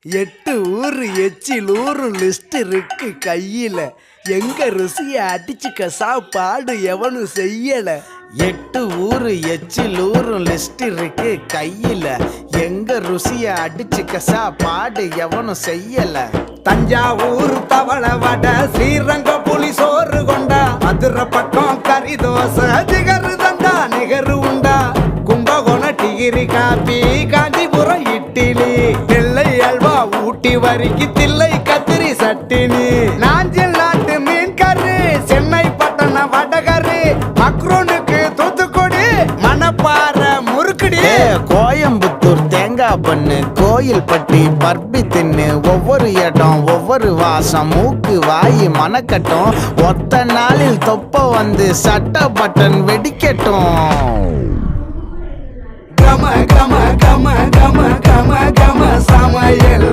8 ஊரு எச்சில் ஊரும் லிஸ்ட் இருக்கு கையில. எங்க ருசிய அடிச்சுக்க சாப்பாடு எவனும் செய்யல. 8 ஊரு எச்சில் ஊரும் லிஸ்ட் இருக்கு கையில. எங்க ருசிய அடிச்சுக்க சாப்பாடு எவனும் செய்யல. தஞ்சாவூர் தவளை வடை, ஸ்ரீரங்க புலி சோறு கொண்டா, மதுரை பக்கம் கறி தோசை, ஜிகரு தண்டா நிகரு உண்டா, கும்பகோணம் டிகிரி காப்பி, காஞ்சிபுரம் இட்லி, நெல்லை அல்வா ஊட்டி வரிக்கு தில்லை கத்திரி சட்டினி, நாஞ்சில் நாட்டு மீன் கறி, சென்னை பட்டணம் வடகறி, மக்ரோனுக்கு தூத்துக்குடி, மணப்பாறை முறுக்குடி, கோயம்புத்தூர் தேங்காய் பண்ணு, கோயில் பட்டி பர்பி தின்னு, ஒவ்வொரு இடம் ஒவ்வொரு வாசம், மூக்கு வாயி மணக்கட்டும், ஒத்த நாளில் தொப்ப வந்து சட்ட பட்டன் வெடிக்கட்டும். கம கம கம கம கம கம சமையல்.